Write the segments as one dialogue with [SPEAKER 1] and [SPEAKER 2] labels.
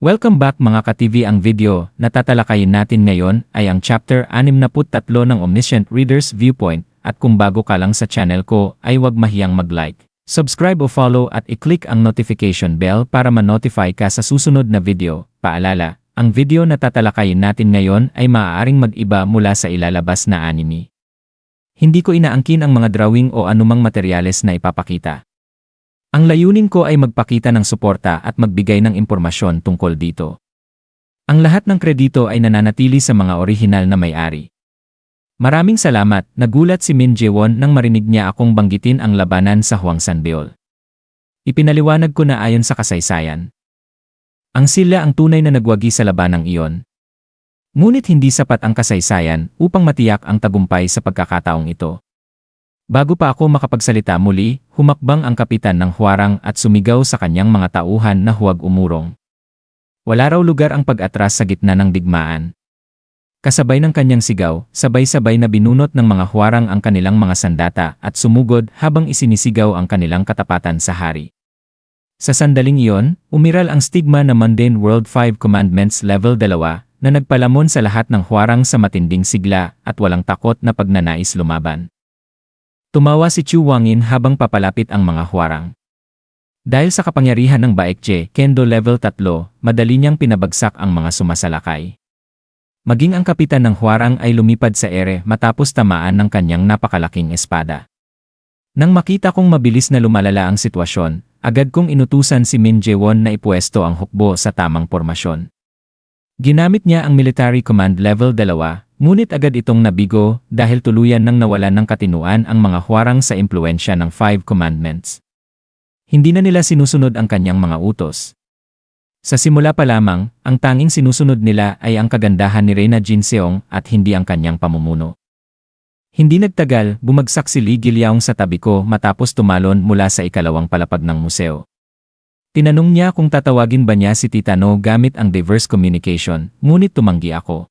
[SPEAKER 1] Welcome back mga ka-TV. Ang video na tatalakayin natin ngayon ay ang chapter 63 ng Omniscient Reader's Viewpoint, at kung bago ka lang sa channel ko ay huwag mahiyang mag-like, subscribe o follow at i-click ang notification bell para ma-notify ka sa susunod na video. Paalala, ang video na tatalakayin natin ngayon ay maaaring mag-iba mula sa ilalabas na anime. Hindi ko inaangkin ang mga drawing o anumang materyales na ipapakita. Ang layunin ko ay magpakita ng suporta at magbigay ng impormasyon tungkol dito. Ang lahat ng kredito ay nananatili sa mga orihinal na may-ari. Maraming salamat, nagulat si Min Jae-won nang marinig niya akong banggitin ang labanan sa Hwangsanbeol. Ipinaliwanag ko na ayon sa kasaysayan, ang sila ang tunay na nagwagi sa labanang iyon. Ngunit hindi sapat ang kasaysayan upang matiyak ang tagumpay sa pagkakataong ito. Bago pa ako makapagsalita muli, humakbang ang kapitan ng Hwarang at sumigaw sa kanyang mga tauhan na huwag umurong. Wala raw lugar ang pag-atras sa gitna ng digmaan. Kasabay ng kanyang sigaw, sabay-sabay na binunot ng mga Hwarang ang kanilang mga sandata at sumugod habang isinisigaw ang kanilang katapatan sa hari. Sa sandaling iyon, umiral ang stigma na Mundane World 5 Commandments Level 2 na nagpalamon sa lahat ng Hwarang sa matinding sigla at walang takot na pagnanais lumaban. Tumawa si Chu Wangin habang papalapit ang mga Hwarang. Dahil sa kapangyarihan ng Baekje, Kendo Level 3, madali niyang pinabagsak ang mga sumasalakay. Maging ang kapitan ng Hwarang ay lumipad sa ere matapos tamaan ng kanyang napakalaking espada. Nang makita kong mabilis na lumalala ang sitwasyon, agad kong inutusan si Min Jae-won na ipwesto ang hukbo sa tamang pormasyon. Ginamit niya ang Military Command Level 2, ngunit agad itong nabigo dahil tuluyan nang nawalan ng katinuan ang mga Hwarang sa impluensya ng 5 Commandments. Hindi na nila sinusunod ang kanyang mga utos. Sa simula pa lamang, ang tanging sinusunod nila ay ang kagandahan ni Reyna Jinseong at hindi ang kanyang pamumuno. Hindi nagtagal, bumagsak si Lee Gilyaong sa tabi ko matapos tumalon mula sa ikalawang palapag ng museo. Tinanong niya kung tatawagin ba niya si Tita No gamit ang diverse communication, ngunit tumanggi ako.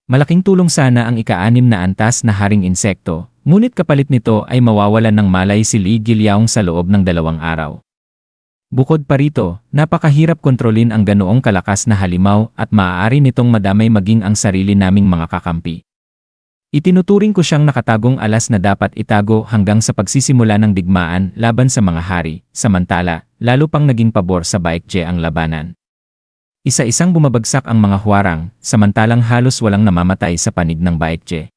[SPEAKER 1] Malaking tulong sana ang ika-6 na antas na haring insekto, ngunit kapalit nito ay mawawalan ng malay si Lee Gilyaong sa loob ng 2 araw. Bukod pa rito, napakahirap kontrolin ang ganoong kalakas na halimaw at maaari nitong madamay maging ang sarili naming mga kakampi. Itinuturing ko siyang nakatagong alas na dapat itago hanggang sa pagsisimula ng digmaan laban sa mga hari, samantala, lalo pang naging pabor sa Baekje ang labanan. Isa-isang bumabagsak ang mga Hwarang, samantalang halos walang namamatay sa panig ng Baekje.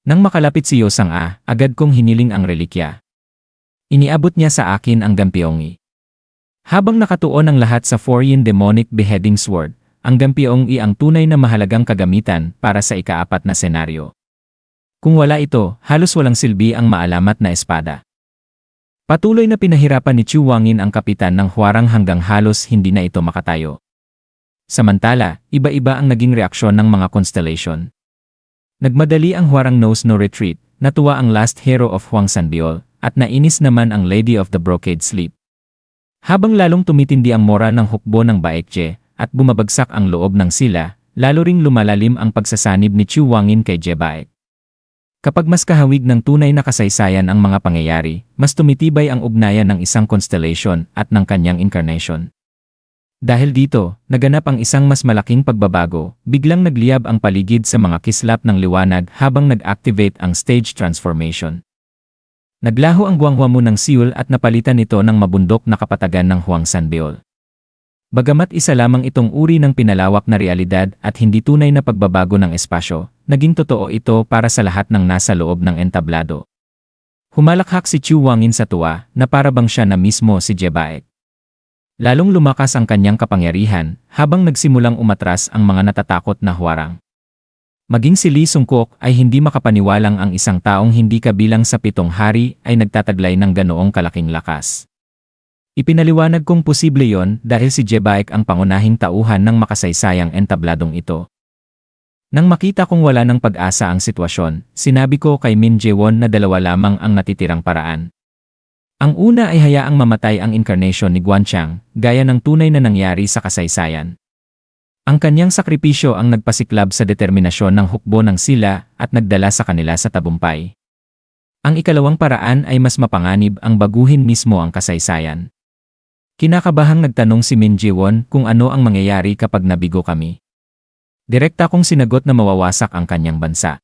[SPEAKER 1] Nang makalapit si Yosang-a, agad kong hiniling ang relikya. Iniabot niya sa akin ang Gampyeong-i. Habang nakatuon ang lahat sa Foreign Demonic Beheading Sword, ang Gampyeong-i ang tunay na mahalagang kagamitan para sa ika-4 na senaryo. Kung wala ito, halos walang silbi ang maalamat na espada. Patuloy na pinahirapan ni Chu Wangin ang kapitan ng Hwarang hanggang halos hindi na ito makatayo. Samantala, iba-iba ang naging reaksyon ng mga constellation. Nagmadali ang Hwarang Knows No Retreat, natuwa ang last hero of Hwangsanbeol, at nainis naman ang Lady of the Brocade Sleep. Habang lalong tumitindi ang mora ng hukbo ng Baekje, at bumabagsak ang loob ng sila, lalo ring lumalalim ang pagsasanib ni Chu Wangin kay Jebaek. Kapag mas kahawig ng tunay na kasaysayan ang mga pangyayari, mas tumitibay ang ugnayan ng isang constellation at ng kanyang incarnation. Dahil dito, naganap ang isang mas malaking pagbabago, biglang nagliyab ang paligid sa mga kislap ng liwanag habang nag-activate ang stage transformation. Naglaho ang Gwanghwamun ng Seoul at napalitan ito ng mabundok na kapatagan ng Hwangsanbeol. Bagamat isa lamang itong uri ng pinalawak na realidad at hindi tunay na pagbabago ng espasyo, naging totoo ito para sa lahat ng nasa loob ng entablado. Humalakhak si Chu Wangin sa tuwa na para bang siya na mismo si Jebaek. Lalong lumakas ang kanyang kapangyarihan habang nagsimulang umatras ang mga natatakot na Hwarang. Maging si Lee Sung-kuk ay hindi makapaniwalang ang isang taong hindi kabilang sa 7 hari ay nagtataglay ng ganoong kalaking lakas. Ipinaliwanag kong posible yon dahil si Jebaek ang pangunahing tauhan ng makasaysayang entabladong ito. Nang makita kong wala ng pag-asa ang sitwasyon, sinabi ko kay Min Jae-won na 2 lamang ang natitirang paraan. Ang una ay hayaang mamatay ang incarnation ni Guanchang, gaya ng tunay na nangyari sa kasaysayan. Ang kanyang sakripisyo ang nagpasiklab sa determinasyon ng hukbo ng sila at nagdala sa kanila sa tabumpay. Ang ikalawang paraan ay mas mapanganib ang baguhin mismo ang kasaysayan. Kinakabahang nagtanong si Min Ji-won kung ano ang mangyayari kapag nabigo kami. Direkta kong sinagot na mawawasak ang kanyang bansa.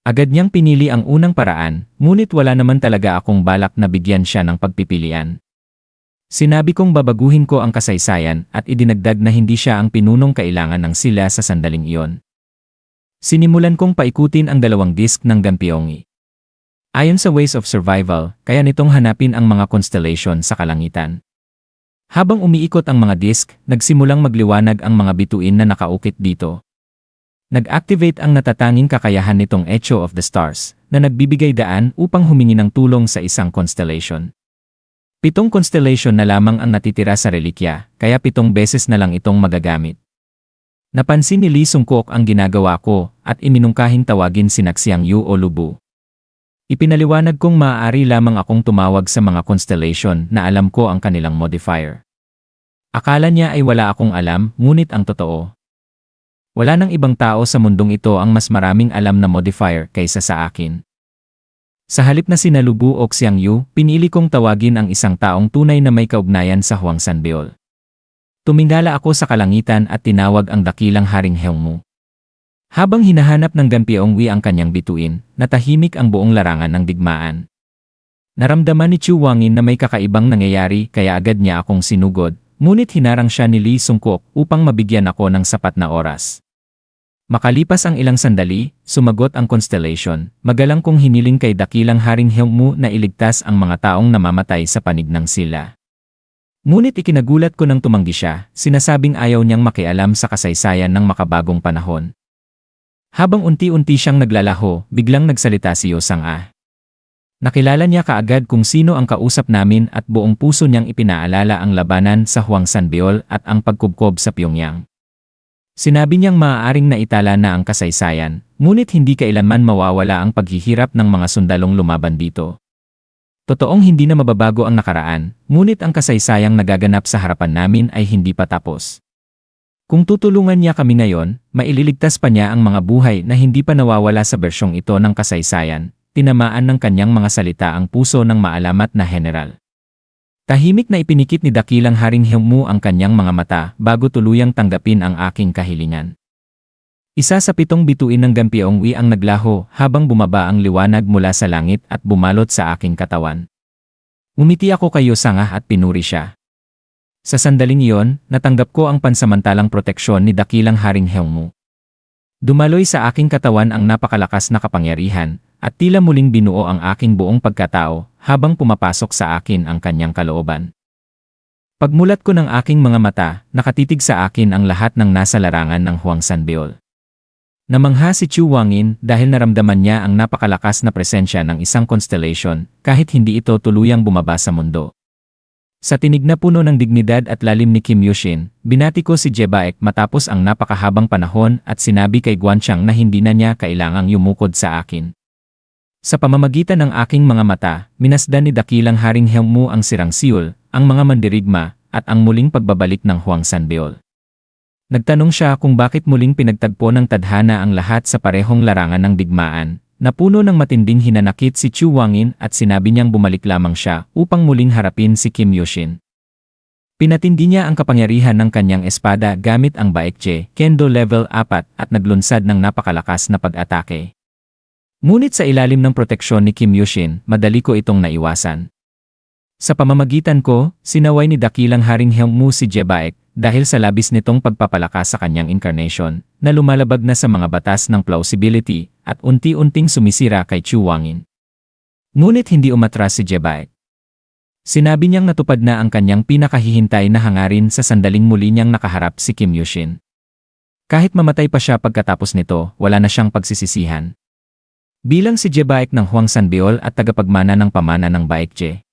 [SPEAKER 1] Agad niyang pinili ang unang paraan, ngunit wala naman talaga akong balak na bigyan siya ng pagpipilian. Sinabi kong babaguhin ko ang kasaysayan at idinagdag na hindi siya ang pinunong kailangan ng sila sa sandaling iyon. Sinimulan kong paikutin ang 2 disk ng Gampyeongi. Ayon sa Ways of Survival, kaya nitong hanapin ang mga constellation sa kalangitan. Habang umiikot ang mga disk, nagsimulang magliwanag ang mga bituin na nakaukit dito. Nag-activate ang natatanging kakayahan nitong Echo of the Stars, na nagbibigay daan upang humingi ng tulong sa isang constellation. 7 constellation na lamang ang natitira sa relikya, kaya 7 beses na lang itong magagamit. Napansin ni Lee Sung-kook ang ginagawa ko at iminungkahing tawagin si Naxiang Yu o Lubu. Ipinaliwanag kong maaari lamang akong tumawag sa mga constellation na alam ko ang kanilang modifier. Akala niya ay wala akong alam, ngunit ang totoo. Wala nang ibang tao sa mundong ito ang mas maraming alam na modifier kaysa sa akin. Sa halip na sina Lubu o Xiang Yu, pinili kong tawagin ang isang taong tunay na may kaugnayan sa Hwangsan Beol. Tumingala ako sa kalangitan at tinawag ang dakilang Haring Heungmu. Habang hinahanap ng Gampyeongwi ang kanyang bituin, natahimik ang buong larangan ng digmaan. Naramdaman ni Chu Wangin na may kakaibang nangyayari kaya agad niya akong sinugod, ngunit hinarang siya ni Lee Sung-kook upang mabigyan ako ng sapat na oras. Makalipas ang ilang sandali, sumagot ang constellation, magalang kong hiniling kay dakilang Haring Heungmu na iligtas ang mga taong namamatay sa panig ng sila. Ngunit ikinagulat ko nang tumanggi siya, sinasabing ayaw niyang makialam sa kasaysayan ng makabagong panahon. Habang unti-unti siyang naglalaho, biglang nagsalita si Yo Sang-ah. Nakilala niya kaagad kung sino ang kausap namin at buong puso niyang ipinaalala ang labanan sa Hwangsan Beol at ang pagkubkob sa Pyongyang. Sinabi niyang maaaring naitala na ang kasaysayan, ngunit hindi kailanman mawawala ang paghihirap ng mga sundalong lumaban dito. Totoong hindi na mababago ang nakaraan, ngunit ang kasaysayang nagaganap sa harapan namin ay hindi pa tapos. Kung tutulungan niya kami ngayon, maililigtas pa niya ang mga buhay na hindi pa nawawala sa bersyong ito ng kasaysayan. Tinamaan ng kanyang mga salita ang puso ng maalamat na general. Tahimik na ipinikit ni dakilang Haring Heungmu ang kanyang mga mata bago tuluyang tanggapin ang aking kahilingan. Isa sa 7 bituin ng Gampyeongwi ang naglaho habang bumaba ang liwanag mula sa langit at bumalot sa aking katawan. Umiti ako kay Yo Sang-ah at pinuri siya. Sa sandaling iyon, natanggap ko ang pansamantalang proteksyon ni dakilang Haring Heungmu. Dumaloy sa aking katawan ang napakalakas na kapangyarihan, at tila muling binuo ang aking buong pagkatao habang pumapasok sa akin ang kanyang kalooban. Pagmulat ko ng aking mga mata, nakatitig sa akin ang lahat ng nasa larangan ng Hwangsan Beol. Namangha si Chu Wangin dahil naramdaman niya ang napakalakas na presensya ng isang constellation kahit hindi ito tuluyang bumaba sa mundo. Sa tinig na puno ng dignidad at lalim ni Kim Yushin, binati ko si Jebaek matapos ang napakahabang panahon at sinabi kay Guanchang na hindi na niya kailangang yumukod sa akin. Sa pamamagitan ng aking mga mata, minasdan ni dakilang Haring Heungmu ang sirang Seoul, ang mga mandirigma, at ang muling pagbabalik ng Hwangsan Beol. Nagtanong siya kung bakit muling pinagtagpo ng tadhana ang lahat sa parehong larangan ng digmaan. Napuno ng matinding hinanakit si Chu Wangin at sinabi niyang bumalik lamang siya upang muling harapin si Kim Yushin. Pinatindi niya ang kapangyarihan ng kanyang espada gamit ang Baekje, Kendo level 4 at naglunsad ng napakalakas na pag-atake. Ngunit sa ilalim ng proteksyon ni Kim Yushin, madali ko itong naiwasan. Sa pamamagitan ko, sinaway ni dakilang Haring Heungmu si Jebaek dahil sa labis nitong pagpapalakas sa kanyang incarnation na lumalabag na sa mga batas ng plausibility at unti-unting sumisira kay Chu Wangin. Ngunit hindi umatras si Jebaek. Sinabi niyang natupad na ang kanyang pinakahihintay na hangarin sa sandaling muli niyang nakaharap si Kim Yushin. Kahit mamatay pa siya pagkatapos nito, wala na siyang pagsisisihan. Bilang si Jebaek ng Hwangsan Beol at tagapagmana ng pamana ng Baekje,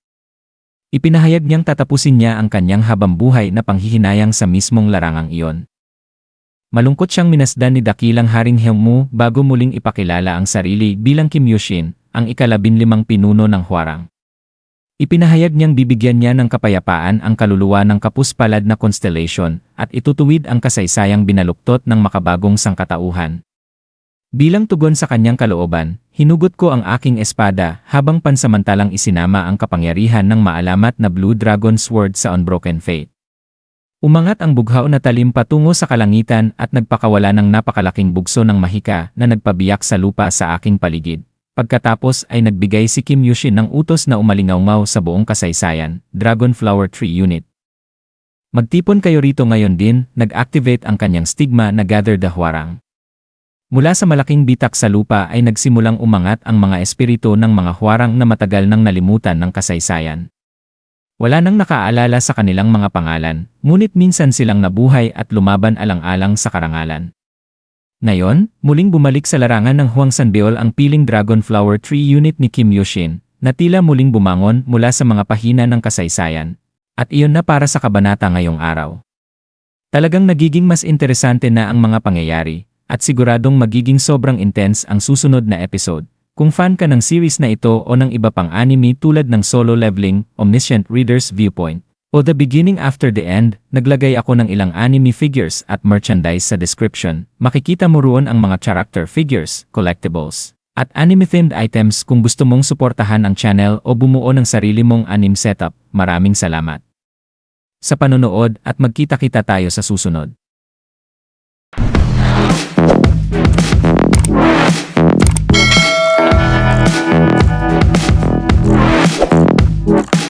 [SPEAKER 1] ipinahayag niyang tatapusin niya ang kanyang habambuhay na panghihinayang sa mismong larangang iyon. Malungkot siyang minasdan ni dakilang Haring Heungmu bago muling ipakilala ang sarili bilang Kim Yushin, ang ika-15 pinuno ng Hwarang. Ipinahayag niyang bibigyan niya ng kapayapaan ang kaluluwa ng kapuspalad na constellation at itutuwid ang kasaysayang binaluktot ng makabagong sangkatauhan. Bilang tugon sa kanyang kalooban, hinugot ko ang aking espada habang pansamantalang isinama ang kapangyarihan ng maalamat na Blue Dragon Sword sa Unbroken Fate. Umangat ang bughaw na talim patungo sa kalangitan at nagpakawala ng napakalaking bugso ng mahika na nagpabiyak sa lupa sa aking paligid. Pagkatapos ay nagbigay si Kim Yushin ng utos na umalingaw sa buong kasaysayan, Dragon Flower Tree Unit. Magtipon kayo rito ngayon din, nag-activate ang kanyang stigma na Gather the Hwarang. Mula sa malaking bitak sa lupa ay nagsimulang umangat ang mga espiritu ng mga hwarang na matagal nang nalimutan ng kasaysayan. Wala nang nakaalala sa kanilang mga pangalan, ngunit minsan silang nabuhay at lumaban alang-alang sa karangalan. Ngayon, muling bumalik sa larangan ng Hwangsanbeol ang piling Dragon Flower Tree Unit ni Kim Yushin, na tila muling bumangon mula sa mga pahina ng kasaysayan. At iyon na para sa kabanata ngayong araw. Talagang nagiging mas interesante na ang mga pangyayari, at siguradong magiging sobrang intense ang susunod na episode. Kung fan ka ng series na ito o ng iba pang anime tulad ng Solo Leveling, Omniscient Reader's Viewpoint, o The Beginning After the End, naglagay ako ng ilang anime figures at merchandise sa description. Makikita mo roon ang mga character figures, collectibles, at anime-themed items kung gusto mong suportahan ang channel o bumuo ng sarili mong anime setup. Maraming salamat sa panonood at magkita-kita tayo sa susunod.